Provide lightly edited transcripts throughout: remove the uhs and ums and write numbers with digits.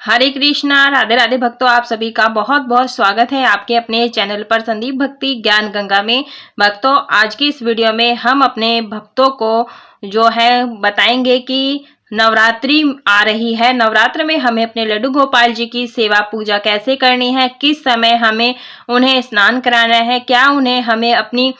हरे कृष्णा, राधे राधे भक्तों, आप सभी का बहुत बहुत स्वागत है आपके अपने चैनल पर संदीप भक्ति ज्ञान गंगा में। भक्तों, आज की इस वीडियो में हम अपने भक्तों को जो है बताएंगे कि नवरात्रि आ रही है। नवरात्र में हमें अपने लड्डू गोपाल जी की सेवा पूजा कैसे करनी है, किस समय हमें उन्हें स्नान कराना है, क्या उन्हें हमें अपनी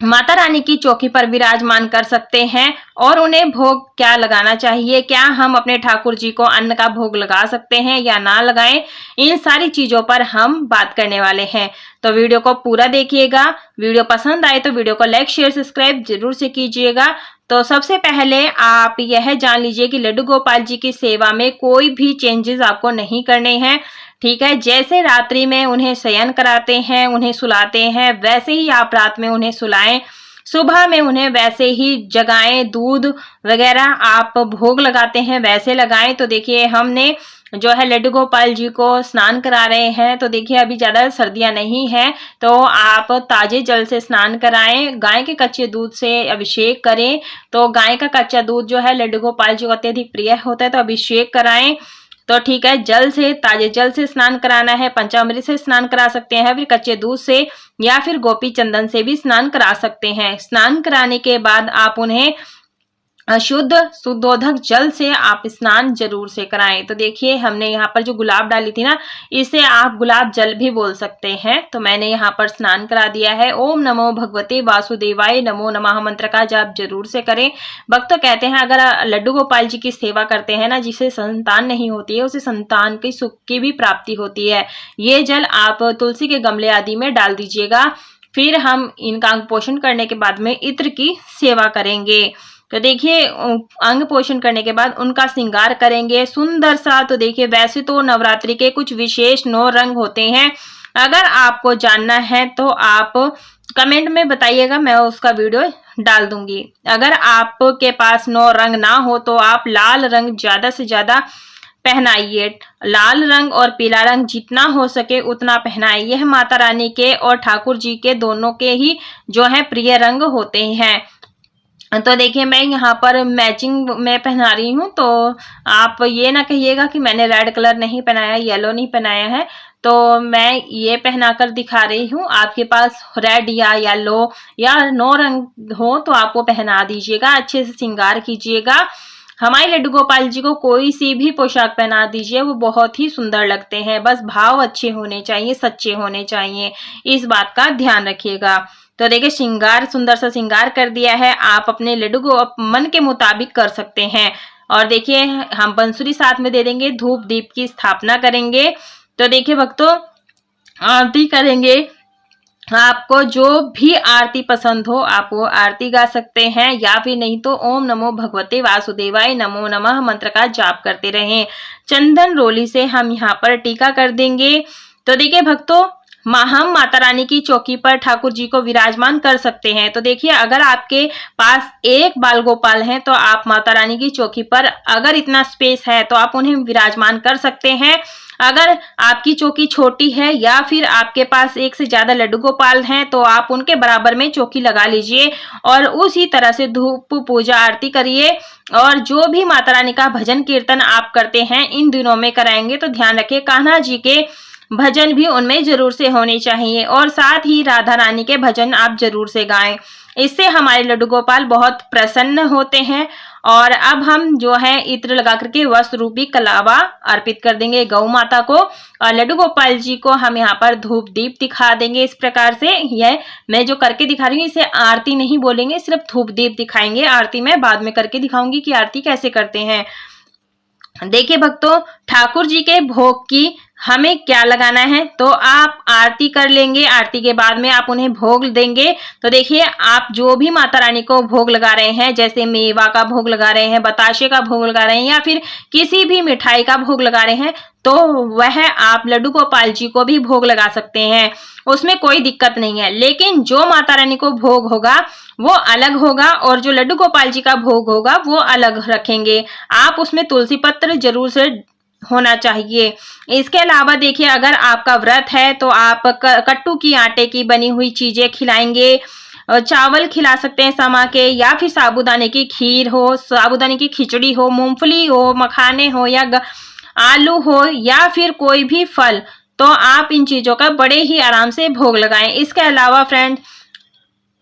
माता रानी की चौकी पर विराजमान कर सकते हैं और उन्हें भोग क्या लगाना चाहिए, क्या हम अपने ठाकुर जी को अन्न का भोग लगा सकते हैं या ना लगाएं, इन सारी चीजों पर हम बात करने वाले हैं। तो वीडियो को पूरा देखिएगा। वीडियो पसंद आए तो वीडियो को लाइक शेयर सब्सक्राइब जरूर से कीजिएगा। तो सबसे पहले आप यह जान लीजिए कि लड्डू गोपाल जी की सेवा में कोई भी चेंजेस आपको नहीं करने हैं, ठीक है। जैसे रात्रि में उन्हें शयन कराते हैं, उन्हें सुलाते हैं, वैसे ही आप रात में उन्हें सुलाएं, सुबह में उन्हें वैसे ही जगाएं, दूध वगैरह आप भोग लगाते हैं वैसे लगाएं। तो देखिए हमने जो है लड्डू गोपाल जी को स्नान करा रहे हैं। तो देखिए अभी ज्यादा सर्दियां नहीं है तो आप ताजे जल से स्नान कराएं, गाय के कच्चे दूध से अभिषेक करें। तो गाय का कच्चा दूध जो है लड्डू गोपाल जी को अत्यधिक प्रिय होता है, तो अभिषेक कराएं। तो ठीक है, जल से, ताजे जल से स्नान कराना है, पंचामृत से स्नान करा सकते हैं, फिर कच्चे दूध से या फिर गोपी चंदन से भी स्नान करा सकते हैं। स्नान कराने के बाद आप उन्हें शुद्धोदक जल से आप स्नान जरूर से कराएं। तो देखिए हमने यहाँ पर जो गुलाब डाली थी ना, इसे आप गुलाब जल भी बोल सकते हैं। तो मैंने यहाँ पर स्नान करा दिया है। ओम नमो भगवते वासुदेवाय नमो नमः मंत्र का जाप जरूर से करें। भक्त कहते हैं अगर लड्डू गोपाल जी की सेवा करते हैं ना, जिसे संतान नहीं होती है, उसे संतान की सुख की भी प्राप्ति होती है। ये जल आप तुलसी के गमले आदि में डाल दीजिएगा। फिर हम इनका अंग पोषण करने के बाद में इत्र की सेवा करेंगे। तो देखिए अंग पोषण करने के बाद उनका श्रृंगार करेंगे सुंदर सा। तो देखिए वैसे तो नवरात्रि के कुछ विशेष 9 रंग होते हैं। अगर आपको जानना है तो आप कमेंट में बताइएगा, मैं उसका वीडियो डाल दूंगी। अगर आपके पास 9 रंग ना हो तो आप लाल रंग ज्यादा से ज्यादा पहनाइए। लाल रंग और पीला रंग जितना हो सके उतना पहनाइए। यह माता रानी के और ठाकुर जी के दोनों के ही जो है प्रिय रंग होते हैं। तो देखिए मैं यहाँ पर मैचिंग में पहना रही हूँ। तो आप ये ना कहिएगा कि मैंने रेड कलर नहीं पहनाया, येलो नहीं पहनाया है। तो मैं ये पहनाकर दिखा रही हूँ। आपके पास रेड या येलो या 9 रंग हो तो आप वो पहना दीजिएगा, अच्छे से श्रृंगार कीजिएगा। हमारे लड्डू गोपाल जी को कोई सी भी पोशाक पहना दीजिए, वो बहुत ही सुंदर लगते हैं। बस भाव अच्छे होने चाहिए, सच्चे होने चाहिए, इस बात का ध्यान रखिएगा। तो देखिए श्रृंगार, सुंदर सा श्रृंगार कर दिया है। आप अपने लड्डू को मन के मुताबिक कर सकते हैं। और देखिए हम बंसुरी साथ में दे देंगे, धूप दीप की स्थापना करेंगे। तो देखिए भक्तों आरती करेंगे। आपको जो भी आरती पसंद हो आप वो आरती गा सकते हैं, या फिर नहीं तो ओम नमो भगवते वासुदेवाय नमो नमः मंत्र का जाप करते रहें। चंदन रोली से हम यहाँ पर टीका कर देंगे। तो देखिए भक्तों हम माता रानी की चौकी पर ठाकुर जी को विराजमान कर सकते हैं। तो देखिए अगर आपके पास एक बाल गोपाल है तो आप माता रानी की चौकी पर, अगर इतना स्पेस है तो आप उन्हें विराजमान कर सकते हैं। अगर आपकी चौकी छोटी है या फिर आपके पास एक से ज्यादा लड्डू गोपाल हैं तो आप उनके बराबर में चौकी लगा लीजिए और उसी तरह से धूप पूजा आरती करिए। और जो भी माता रानी का भजन कीर्तन आप करते हैं इन दिनों में कराएंगे तो ध्यान रखिए कान्हा जी के भजन भी उनमें जरूर से होने चाहिए, और साथ ही राधा रानी के भजन आप जरूर से गाएं। इससे हमारे लड्डू गोपाल बहुत प्रसन्न होते हैं। और अब हम जो है इत्र लगा करके वस्त्र रूपी कलावा अर्पित कर देंगे गौ माता को, और लड्डू गोपाल जी को हम यहाँ पर धूप दीप दिखा देंगे। इस प्रकार से यह मैं जो करके दिखा रही हूँ इसे आरती नहीं बोलेंगे, सिर्फ धूप दीप दिखाएंगे। आरती मैं बाद में करके दिखाऊंगी कि आरती कैसे करते हैं। देखिए भक्तों ठाकुर जी के भोग की हमें क्या लगाना है, तो आप आरती कर लेंगे, आरती के बाद में आप उन्हें भोग देंगे। तो देखिए आप जो भी माता रानी को भोग लगा रहे हैं, जैसे मेवा का भोग लगा रहे हैं, बताशे का भोग लगा रहे हैं, या फिर किसी भी मिठाई का भोग लगा रहे हैं, तो वह आप लड्डू गोपाल जी को भी भोग लगा सकते हैं, उसमें कोई दिक्कत नहीं है। लेकिन जो माता रानी को भोग होगा वो अलग होगा और जो लड्डू गोपाल जी का भोग होगा वो अलग रखेंगे। आप उसमें तुलसी पत्र जरूर से होना चाहिए। इसके अलावा देखिए अगर आपका व्रत है तो आप कट्टू की आटे की बनी हुई चीजें खिलाएंगे, चावल खिला सकते हैं समा के, या फिर साबूदाने की खीर हो, साबूदाने की खिचड़ी हो, मूंगफली हो, मखाने हो, या आलू हो या फिर कोई भी फल, तो आप इन चीजों का बड़े ही आराम से भोग लगाएं। इसके अलावा फ्रेंड,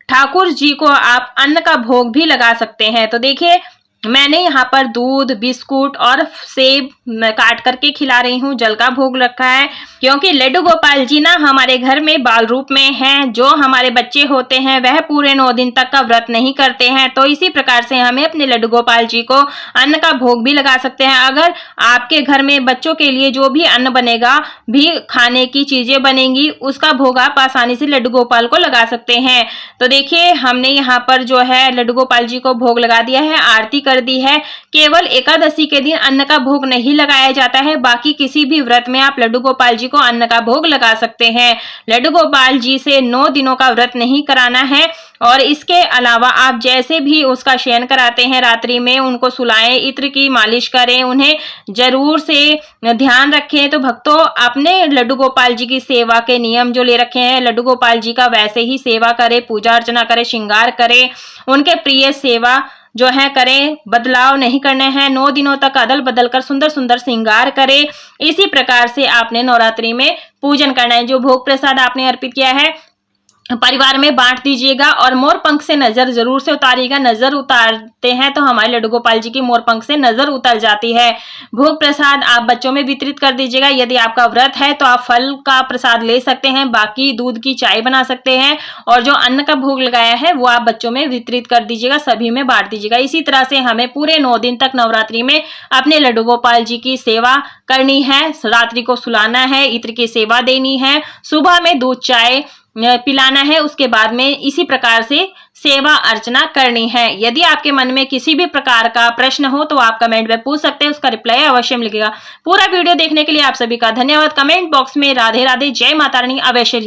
ठाकुर जी को आप अन्न का भोग भी लगा सकते हैं। तो देखिए, मैंने यहाँ पर दूध, बिस्कुट और सेब काट करके खिला रही हूँ, जल का भोग रखा है, क्योंकि लड्डू गोपाल जी ना हमारे घर में बाल रूप में हैं। जो हमारे बच्चे होते हैं वह पूरे 9 दिन तक का व्रत नहीं करते हैं, तो इसी प्रकार से हमें अपने लड्डू गोपाल जी को अन्न का भोग भी लगा सकते हैं। अगर आपके घर में बच्चों के लिए जो भी अन्न बनेगा, भी खाने की चीजें बनेंगी, उसका भोग आप आसानी से लड्डू गोपाल को लगा सकते हैं। तो देखिए, हमने यहाँ पर जो है लड्डू गोपाल जी को भोग लगा दिया है, आरती कर दी है। केवल एकादशी के दिन अन्न का भोग नहीं लगाया जाता है, बाकी किसी भी व्रत में आप लड्डू गोपाल जी को अन्न का भोग लगा सकते हैं। लड्डू गोपाल जी से 9 दिनों का व्रत नहीं कराना है। और इसके अलावा आप जैसे भी उसका शयन कराते हैं रात्रि में, उनको सुलाएं, इत्र की मालिश करें, उन्हें जरूर से ध्यान रखें। तो भक्तों, अपने लड्डू गोपाल जी की सेवा के नियम जो ले रखे हैं, लड्डू गोपाल जी का वैसे ही सेवा करें, पूजा अर्चना करें, श्रृंगार करें, उनके प्रिय सेवा जो है करें, बदलाव नहीं करने हैं। 9 दिनों तक अदल बदल कर सुंदर सुंदर श्रृंगार करें। इसी प्रकार से आपने नवरात्रि में पूजन करना है। जो भोग प्रसाद आपने अर्पित किया है, परिवार में बांट दीजिएगा और मोर पंख से नजर जरूर से उतारिएगा। नजर उतारते हैं तो हमारे लड्डू गोपाल जी की मोर पंख से नजर उतर जाती है। भोग प्रसाद आप बच्चों में वितरित कर दीजिएगा। यदि आपका व्रत है तो आप फल का प्रसाद ले सकते हैं, बाकी दूध की चाय बना सकते हैं, और जो अन्न का भोग लगाया है वो आप बच्चों में वितरित कर दीजिएगा, सभी में बांट दीजिएगा। इसी तरह से हमें पूरे 9 दिन तक नवरात्रि में अपने लड्डू गोपाल जी की सेवा करनी है। रात्रि को सुलाना है, इत्र की सेवा देनी है, सुबह में दूध चाय पिलाना है, उसके बाद में इसी प्रकार से सेवा अर्चना करनी है। यदि आपके मन में किसी भी प्रकार का प्रश्न हो तो आप कमेंट में पूछ सकते हैं, उसका रिप्लाई अवश्य मिलेगा। पूरा वीडियो देखने के लिए आप सभी का धन्यवाद। कमेंट बॉक्स में राधे राधे, जय माता रानी अवश्य